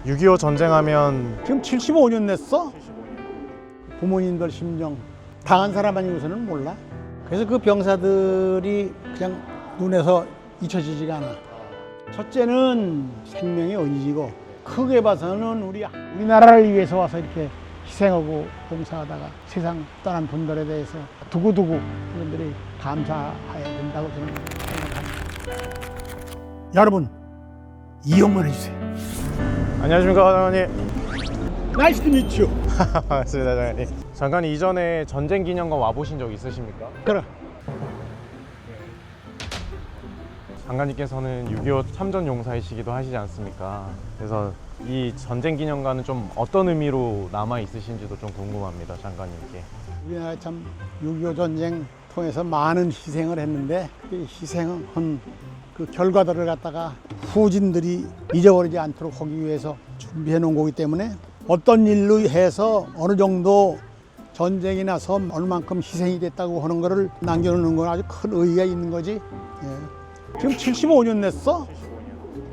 6.25 전쟁하면 지금 75년 냈어? 부모님들 심정 당한 사람 아니고서는 몰라. 그래서 그 병사들이 그냥 눈에서 잊혀지지가 않아. 첫째는 생명의 언니지고 크게 봐서는 우리나라를 위해서 와서 이렇게 희생하고 봉사하다가 세상 떠난 분들에 대해서 두고두고 그분들이 감사해야 된다고 저는 생각합니다. 여러분 이용만 해주세요. 안녕하십니까 장관님. Nice to meet you. 반갑습니다 장관님. 장관님 이전에 전쟁 기념관 와보신 적 있으십니까? 그래. 장관님께서는 6.25 참전 용사이시기도 하시지 않습니까? 그래서 이 전쟁 기념관은 좀 어떤 의미로 남아 있으신지도 좀 궁금합니다 장관님께. 우리나라 참 6.25 전쟁 통해서 많은 희생을 했는데 그 희생한 그 결과들을 갖다가 후진들이 잊어버리지 않도록 하기 위해서 준비해 놓은 거기 때문에 어떤 일로 해서 어느 정도 전쟁이 나서 어느 만큼 희생이 됐다고 하는 거를 남겨놓는 건 아주 큰 의의가 있는 거지. 예. 지금 75년 냈어?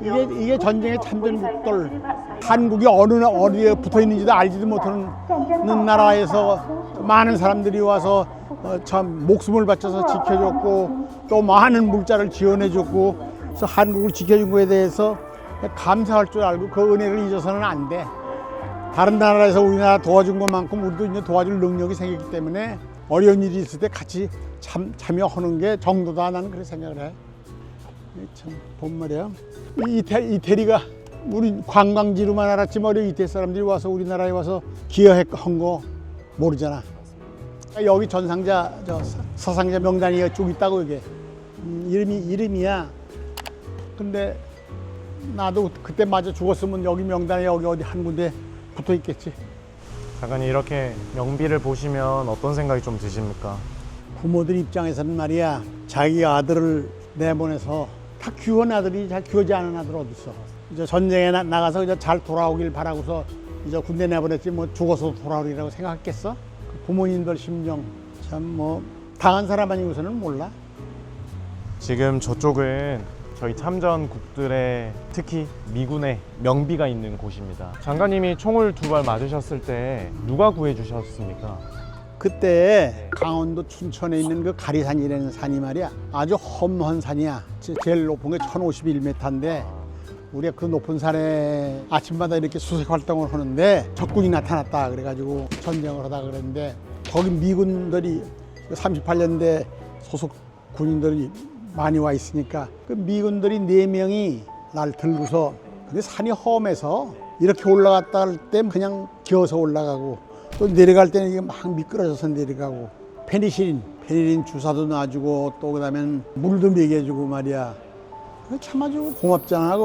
이게 전쟁의 참전국들, 한국이 어디에 붙어 있는지도 알지도 못하는 나라에서 많은 사람들이 와서 참 목숨을 바쳐서 지켜줬고 또 많은 물자를 지원해줬고 그래서 한국을 지켜준 거에 대해서 감사할 줄 알고 그 은혜를 잊어서는 안 돼. 다른 나라에서 우리나라 도와준 것만큼 우리도 이제 도와줄 능력이 생겼기 때문에 어려운 일이 있을 때 같이 참여하는 게 정도다. 나는 그렇게 생각을 해. 참 본 말이야. 이태리가 우리 관광지로만 알았지만 이태리 사람들이 와서 우리나라에 와서 기여한 거 모르잖아. 여기 전상자, 사상자 명단이 쭉 있다고 이게 이름이야. 근데 나도 그때 맞아 죽었으면 여기 명단에 여기 어디 한 군데 붙어 있겠지. 장관님 이렇게 명비를 보시면 어떤 생각이 좀 드십니까? 부모들 입장에서는 말이야 자기 아들을 내보내서 다 귀한 아들이 잘 귀하지 않은 아들 어디 있어. 이제 전쟁에 나가서 이제 잘 돌아오길 바라고서 이제 군대 내보냈지 뭐 죽어서 돌아오리라고 생각했겠어? 그 부모님들 심정 참 뭐 당한 사람 아니고서는 몰라. 지금 저쪽은 저희 참전국들의 특히 미군의 명비가 있는 곳입니다. 장관님이 총을 2발 맞으셨을 때 누가 구해주셨습니까? 그때 강원도 춘천에 있는 그 가리산이라는 산이 말이야 아주 험한 산이야. 제일 높은 게 1051m인데 우리가 그 높은 산에 아침마다 이렇게 수색 활동을 하는데 적군이 나타났다 그래가지고 전쟁을 하다 그랬는데 거기 미군들이 38년대 소속 군인들이 많이 와 있으니까 그 미군들이 4명이 날 들고서 근데 산이 험해서 이렇게 올라갔다 할 때 그냥 기어서 올라가고 또 내려갈 때는 이게 막 미끄러져서 내려가고 페니실린 주사도 놔주고 또 그다음에 물도 먹여주고 말이야. 참 아주 고맙잖아.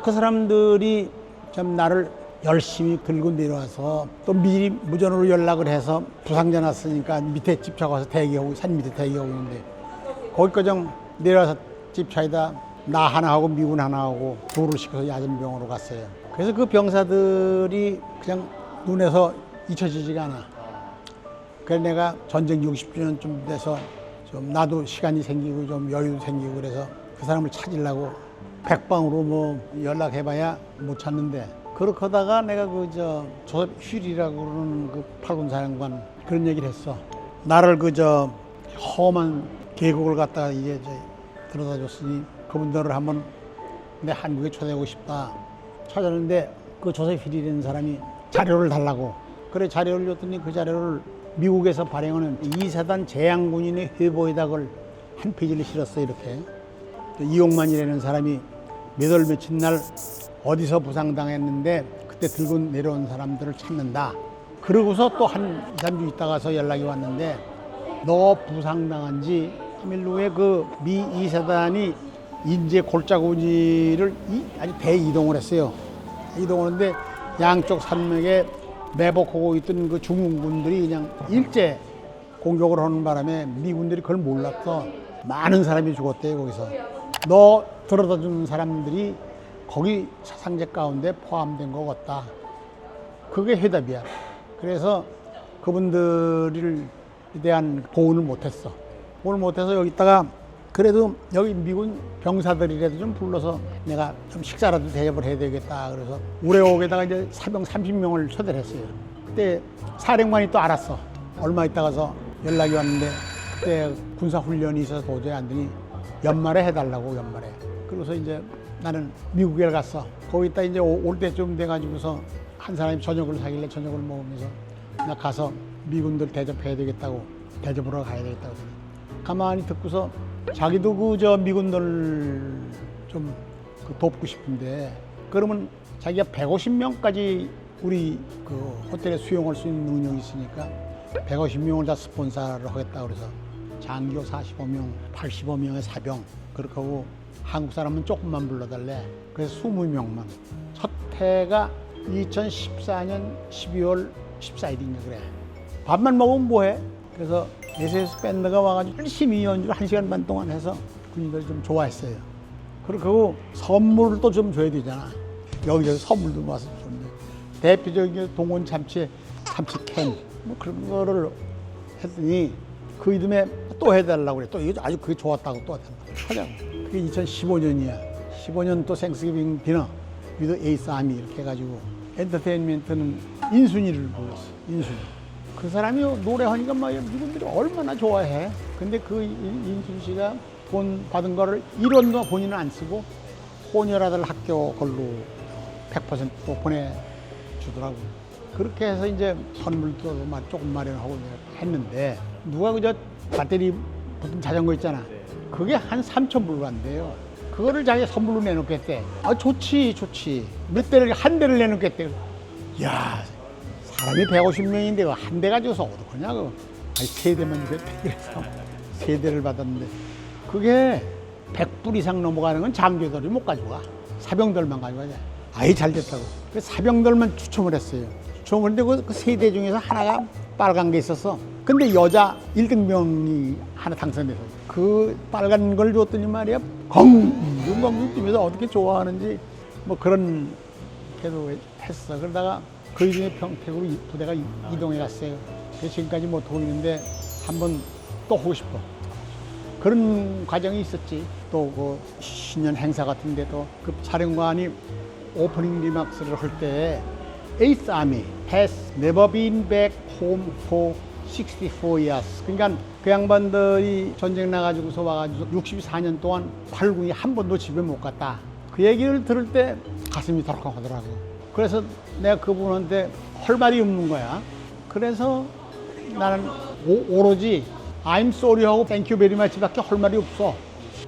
그 사람들이 참 나를 열심히 들고 내려와서 또 미리 무전으로 연락을 해서 부상자 났으니까 밑에 집차 가서 대기하고 산 밑에 대기하고 있는데 거기까지 내려와서 집차에다 나 하나 하고 미군 하나 하고 둘을 시켜서 야전병원으로 갔어요. 그래서 그 병사들이 그냥 눈에서 잊혀지지가 않아. 그래서 내가 전쟁 60주년쯤 돼서 좀 나도 시간이 생기고 좀 여유도 생기고 그래서 그 사람을 찾으려고 백방으로 뭐 연락해봐야 못 찾는데 그렇게 하다가 내가 조셉 휠이라고 그러는 그 8군 사령관 그런 얘기를 했어. 나를 험한 계곡을 갖다가 이제 들어다 줬으니 그분들을 한번 내 한국에 초대하고 싶다. 찾았는데 그 조셉 휠이라는 사람이 자료를 달라고. 그래 자료를 줬더니 그 자료를 미국에서 발행하는 2사단 재향군인의 회보에다 그걸 한 페이지를 실었어 이렇게. 이용만이라는 사람이 몇 월 며칠 날 어디서 부상당했는데 그때 들고 내려온 사람들을 찾는다. 그러고서 또 한 2, 3주 있다가서 연락이 왔는데 너 부상당한 지 3일 후에 그 미 2사단이 인제 골짜구지를 아주 대이동을 했어요. 이동하는데 양쪽 산맥에 매복하고 있던 그 중국군들이 그냥 일제 공격을 하는 바람에 미군들이 그걸 몰랐어. 많은 사람이 죽었대요 거기서. 너 들어다 주는 사람들이 거기 사상자 가운데 포함된 것 같다. 그게 해답이야. 그래서 그분들에 대한 보호를 못했어. 보호를 못해서 여기다가 그래도 여기 미군 병사들이라도 좀 불러서 내가 좀 식사라도 대접을 해야 되겠다. 그래서 우레옥에다가 이제 사병 30명을 초대를 했어요. 그때 사령관이 또 알았어. 얼마 있다 가서 연락이 왔는데 그때 군사훈련이 있어서 도저히 안 되니 연말에 해달라고, 연말에. 그래서 이제 나는 미국에 갔어. 거기다 이제 올 때쯤 돼가지고서 한 사람이 저녁을 사길래 저녁을 먹으면서 나 가서 미군들 대접해야 되겠다고, 대접으로 가야 되겠다고. 가만히 듣고서 자기도 그 저 미군들 좀 돕고 싶은데, 그러면 자기가 150명까지 우리 그 호텔에 수용할 수 있는 능력이 있으니까 150명을 다 스폰서를 하겠다. 그래서 장교 45명, 85명의 사병, 그렇게 하고 한국 사람은 조금만 불러달래. 그래서 20명만. 첫 해가 2014년 12월 14일인가 그래. 밥만 먹으면 뭐해? 그래서 SS 밴드가 와가지고 열심히 연주를 1시간 반 동안 해서 군인들이 좀 좋아했어요. 그리고 선물을 또 좀 줘야 되잖아. 여기저기 선물도 와서 줬는데, 대표적인 동원 참치 캔, 뭐 그런 거를 했더니 그 이듬해 또 해달라고 그래. 또 이거 아주 그게 좋았다고 또 하자고. 그게 2015년이야. 15년 또 생스기빙 디너 위드 에이스 아미 이렇게 해가지고 엔터테인먼트는 인순이를 불렀어. 인순이. 그 사람이 노래하니까 막 미군들이 얼마나 좋아해. 근데 그 인순 씨가 돈 받은 거를 1원도 본인은 안 쓰고 혼혈아들 학교 걸로 100% 보내주더라고. 그렇게 해서 이제 선물도 조금 마련하고 했는데, 누가 그저 배터리 붙은 자전거 있잖아. 그게 한 3,000불 간대요. 그거를 자기가 선물로 내놓겠대. 아, 좋지. 몇 대를, 한 대를 내놓겠대. 야, 사람이 150명인데 한 대 가져서 어떡하냐고. 아니, 3대만 주겠대. 그래서 3대를 받았는데, 그게 100불 이상 넘어가는 건 장교들이 못 가져가. 사병들만 가져가자. 아이, 잘 됐다고. 그 사병들만 추첨을 했어요. 추첨을 했는데 그 3대 중에서 하나가 빨간 게 있었어. 근데 여자 1등병이 하나 당선돼서 그 빨간 걸 줬더니 말이야, 엉엉 뛰면서 어떻게 좋아하는지 뭐 그런 걔도 했어. 그러다가 그 중에 평택으로 부대가 이동해 갔어요. 그래서 지금까지 못 하고 있는데 한번 또 하고 싶어. 그런 과정이 있었지. 또 그 신년 행사 같은 데도 그 사령관이 오프닝 리막스를 할 때 Eighth Army has never been back home for 64 years. 그러니까 그 양반들이 전쟁 나가지고서 와가지고 64년 동안 8군이 한 번도 집에 못 갔다. 그 얘기를 들을 때 가슴이 덜컥하더라고. 그래서 내가 그분한테 할 말이 없는 거야. 그래서 나는 오로지 I'm sorry하고 Thank you very much밖에 할 말이 없어.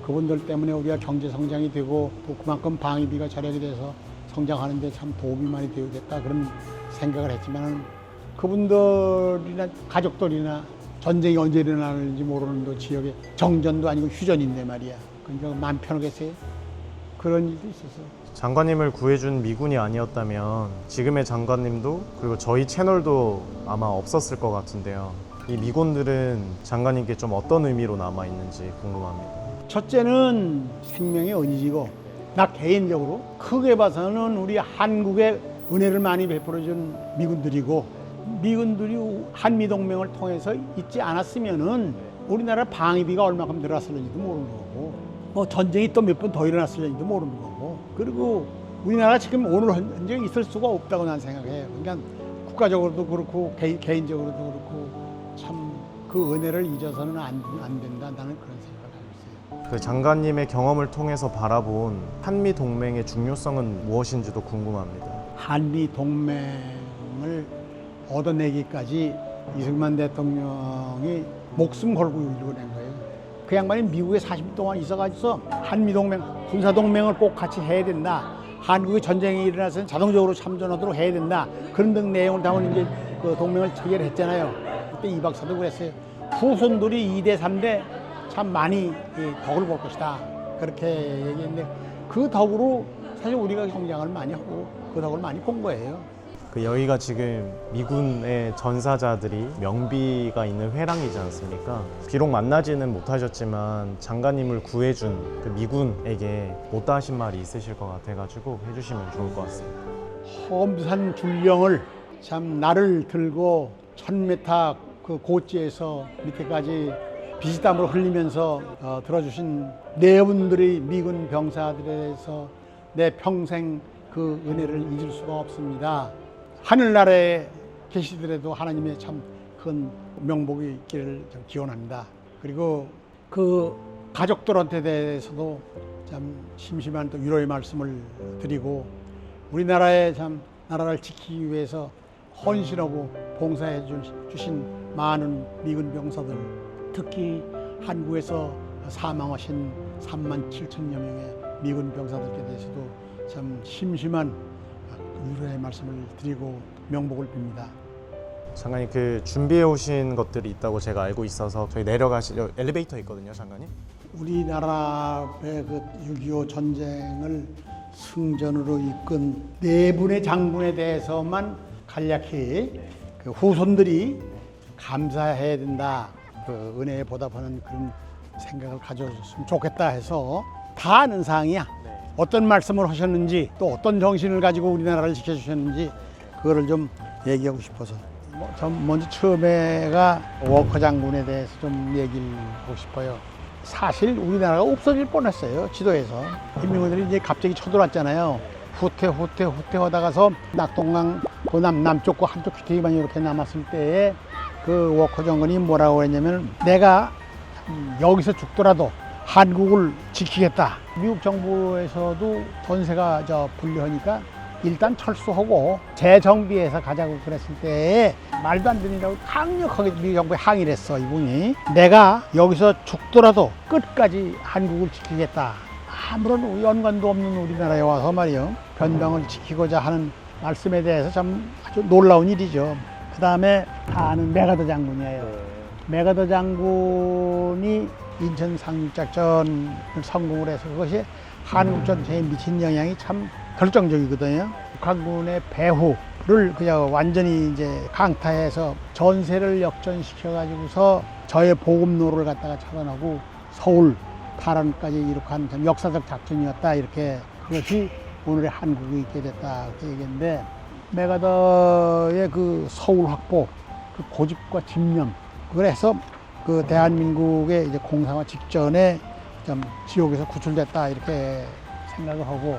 그분들 때문에 우리가 경제 성장이 되고 또 그만큼 방위비가 절약이 돼서 성장하는데 참 도움이 많이 되겠다, 그런 생각을 했지만, 그분들이나 가족들이나 전쟁이 언제 일어나는지 모르는 그 지역에 정전도 아니고 휴전인데 말이야. 그러니까 마음 편하겠어요. 그런 일도 있었어. 장관님을 구해준 미군이 아니었다면 지금의 장관님도 그리고 저희 채널도 아마 없었을 것 같은데요. 이 미군들은 장관님께 좀 어떤 의미로 남아있는지 궁금합니다. 첫째는 생명의 은이지고, 나 개인적으로 크게 봐서는 우리 한국에 은혜를 많이 베풀어준 미군들이고, 미군들이 한미동맹을 통해서 있지 않았으면은 우리나라 방위비가 얼마큼 들어갔을는지도 모르는 거고, 뭐 전쟁이 또 몇 번 더 일어났을는지도 모르는 거고, 그리고 우리나라가 지금 오늘 현재 있을 수가 없다고 난 생각해요. 그러니까 국가적으로도 그렇고 개인적으로도 그렇고 참 그 은혜를 잊어서는 안 된다, 나는 그런 생각을 하고 있어요. 그 장관님의 경험을 통해서 바라본 한미 동맹의 중요성은 무엇인지도 궁금합니다. 한미 동맹을 얻어내기까지 이승만 대통령이 목숨 걸고 이루어낸 거예요. 그 양반이 미국에 40년 동안 있어가지고 한미 동맹, 군사 동맹을 꼭 같이 해야 된다. 한국의 전쟁이 일어나서는 자동적으로 참전하도록 해야 된다. 그런 등 내용을 담은 이제 그 동맹을 체결했잖아요. 그때 이 박사도 그랬어요. 후손들이 2대, 3대 참 많이 덕을 볼 것이다. 그렇게 얘기했는데, 그 덕으로 사실 우리가 성장을 많이 하고 그 덕을 많이 본 거예요. 그 여기가 지금 미군의 전사자들이 명비가 있는 회랑이지 않습니까? 비록 만나지는 못하셨지만 장관님을 구해준 그 미군에게 못다 하신 말이 있으실 것 같아가지고 해주시면 좋을 것 같습니다. 험산 줄령을 참 나를 들고 1000m 그 고지에서 밑에까지 피땀을 흘리면서 들어주신 네 분들의 미군 병사들에 대해서 내 평생 그 은혜를 잊을 수가 없습니다. 하늘나라에 계시더라도 하나님의 참 큰 명복이 있기를 좀 기원합니다. 그리고 그 가족들한테 대해서도 참 심심한 또 위로의 말씀을 드리고 우리나라의 참 나라를 지키기 위해서 헌신하고 봉사해 주신 많은 미군 병사들, 특히 한국에서 사망하신 3만 7천여 명의 미군 병사들께 대해서도 참 심심한 위로의 말씀을 드리고 명복을 빕니다. 장관님, 그 준비해 오신 것들이 있다고 제가 알고 있어서 저희 내려가시려 엘리베이터 있거든요, 장관님. 우리나라의 그 6.25 전쟁을 승전으로 이끈 네 분의 장군에 대해서만 간략히 그 후손들이 감사해야 된다, 그 은혜에 보답하는 그런 생각을 가져줬으면 좋겠다 해서 다 아는 사항이야. 어떤 말씀을 하셨는지 또 어떤 정신을 가지고 우리나라를 지켜주셨는지 그거를 좀 얘기하고 싶어서 전 먼저 처음에가 워커 장군에 대해서 좀 얘기를 하고 싶어요. 사실 우리나라가 없어질 뻔했어요. 지도에서 인민군들이 이제 갑자기 쳐들어왔잖아요. 후퇴 하다가서 낙동강 그 남쪽과 한쪽 귀태기만 이렇게 남았을 때에 그 워커 장군이 뭐라고 했냐면 내가 여기서 죽더라도 한국을 지키겠다. 미국 정부에서도 전세가 불리하니까 일단 철수하고 재정비해서 가자고 그랬을 때 말도 안 되느라고 강력하게 미국 정부에 항의를 했어. 이분이 내가 여기서 죽더라도 끝까지 한국을 지키겠다. 아무런 연관도 없는 우리나라에 와서 말이요 변방을 지키고자 하는 말씀에 대해서 참 아주 놀라운 일이죠. 그 다음에 다 아는 메가더 장군이에요. 메가더 장군이 인천 상륙작전을 성공을 해서 그것이 한국 전체에 미친 영향이 참 결정적이거든요. 북한군의 배후를 그냥 완전히 이제 강타해서 전세를 역전시켜가지고서 저의 보급로를 갖다가 차단하고 서울 탈환까지 이렇게 한 참 역사적 작전이었다. 이렇게 그것이 오늘의 한국이 있게 됐다. 그렇게 얘기했는데 메가더의 그 서울 확보, 그 고집과 집념, 그래서 그 대한민국의 이제 공상화 직전에 좀 지옥에서 구출됐다 이렇게 생각을 하고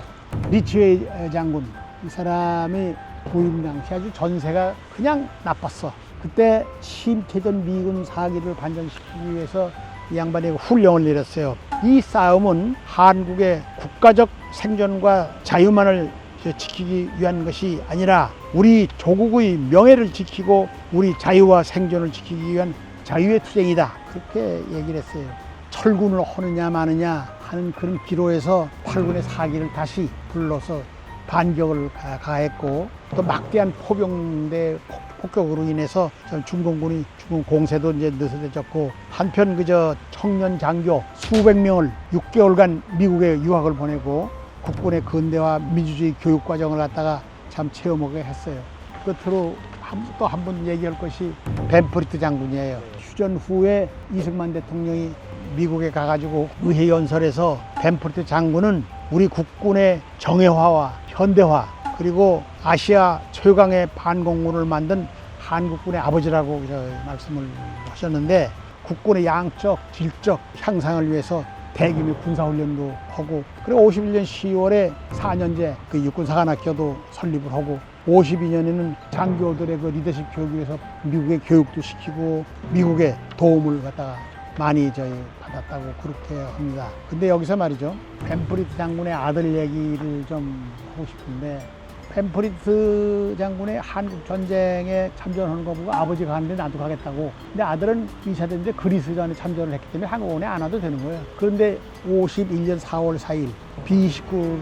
리치웨이 장군 이 사람이 부임 당시 아주 전세가 그냥 나빴어. 그때 심태전 미군 사기를 반전시키기 위해서 이 양반이 훈령을 내렸어요. 이 싸움은 한국의 국가적 생존과 자유만을 지키기 위한 것이 아니라 우리 조국의 명예를 지키고 우리 자유와 생존을 지키기 위한 자유의 투쟁이다. 그렇게 얘기를 했어요. 철군을 하느냐 마느냐 하는 그런 기로에서 8군의 사기를 다시 불러서 반격을 가했고 또 막대한 포병대 폭격으로 인해서 중공군이 중공 공세도 이제 느슨해졌고 한편 그저 청년 장교 수백 명을 6개월간 미국에 유학을 보내고 국군의 근대화 민주주의 교육 과정을 갖다가 참 체험하게 했어요. 끝으로 또 한 번 얘기할 것이 벤프리트 장군이에요. 휴전 후에 이승만 대통령이 미국에 가가지고 의회 연설에서 벤프리트 장군은 우리 국군의 정예화와 현대화 그리고 아시아 최강의 반공군을 만든 한국군의 아버지라고 말씀을 하셨는데 국군의 양적, 질적 향상을 위해서 대규모 군사훈련도 하고 그리고 51년 10월에 4년제 그 육군사관학교도 설립을 하고 52년에는 장교들의 그 리더십 교육을 위해서 미국의 교육도 시키고 미국의 도움을 갖다가 많이 받았다고 그렇게 합니다. 근데 여기서 말이죠. 벤프리트 장군의 아들 얘기를 좀 하고 싶은데 벤프리트 장군의 한국 전쟁에 참전하는 거 보고 아버지가 가는데 나도 가겠다고. 근데 아들은 의사인데 그리스전에 참전을 했기 때문에 한국원에 안 와도 되는 거예요. 그런데 51년 4월 4일 B-29를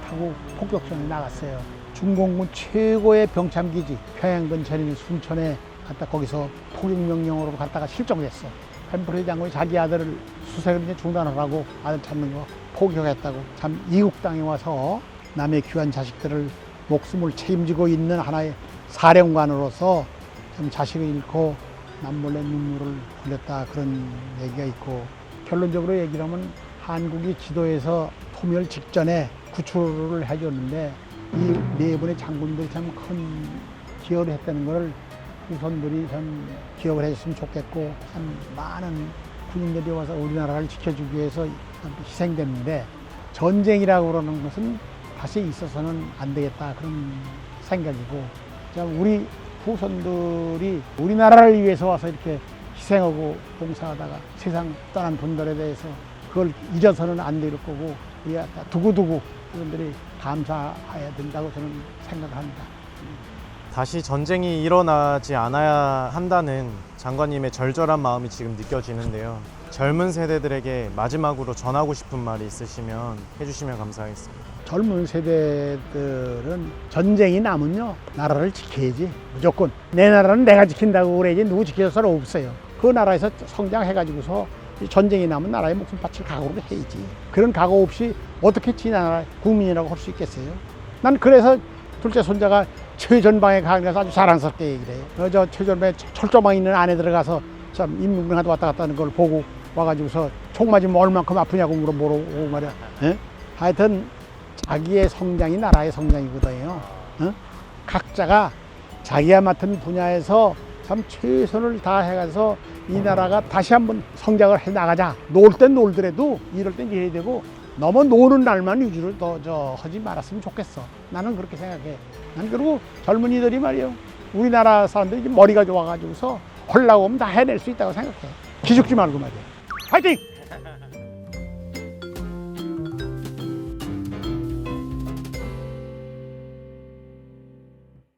타고 폭격전에 나갔어요. 중공군 최고의 병참기지 평양 근처에 있는 순천에 갔다 거기서 포격명령으로 갔다가 실종됐어. 벤프리트 장군이 자기 아들을 수색을 이제 중단하라고 아들 찾는 거 포기했다고. 참 이국 땅에 와서 남의 귀한 자식들을 목숨을 책임지고 있는 하나의 사령관으로서 참 자식을 잃고 남몰래 눈물을 흘렸다 그런 얘기가 있고 결론적으로 얘기를 하면 한국이 지도에서 소멸 직전에 구출을 해줬는데 이 네 분의 장군들이 참 큰 기여를 했다는 것을 후손들이 참 기억을 해줬으면 좋겠고 참 많은 군인들이 와서 우리나라를 지켜주기 위해서 희생됐는데 전쟁이라고 그러는 것은 다시 있어서는 안 되겠다 그런 생각이고 우리 후손들이 우리나라를 위해서 와서 이렇게 희생하고 봉사하다가 세상 떠난 분들에 대해서 그걸 잊어서는 안 될 거고 두고두고 그분들이 감사해야 된다고 저는 생각합니다. 다시 전쟁이 일어나지 않아야 한다는 장관님의 절절한 마음이 지금 느껴지는데요. 젊은 세대들에게 마지막으로 전하고 싶은 말이 있으시면 해주시면 감사하겠습니다. 젊은 세대들은 전쟁이 나면요 나라를 지켜야지 무조건. 내 나라는 내가 지킨다고 그래야지 누구 지켜줄 없어요. 그 나라에서 성장해가지고서 전쟁이 나면 나라의 목숨 바칠 각오를 해야지. 그런 각오 없이 어떻게 지 나라 국민이라고 할 수 있겠어요. 난 그래서 둘째 손자가 최전방에 가서 아주 자랑스럽게 얘기를 해요. 저 최전방에 철조망 있는 안에 들어가서 참 인문공사도 왔다 갔다 하는 걸 보고 와가지고서 총 맞으면 얼만큼 아프냐고 물어보고 말이야. 에? 하여튼 자기의 성장이 나라의 성장이거든요. 어? 각자가 자기가 맡은 분야에서 참 최선을 다해가서 이 나라가 다시 한번 성장을 해 나가자. 놀 땐 놀더라도 이럴 땐 이래야 되고 너무 노는 날만 위주로 하지 말았으면 좋겠어. 나는 그렇게 생각해. 난 그리고 젊은이들이 말이요. 우리나라 사람들이 머리가 좋아가지고서 헐라고 하면 다 해낼 수 있다고 생각해. 기죽지 말고 말이야. 화이팅!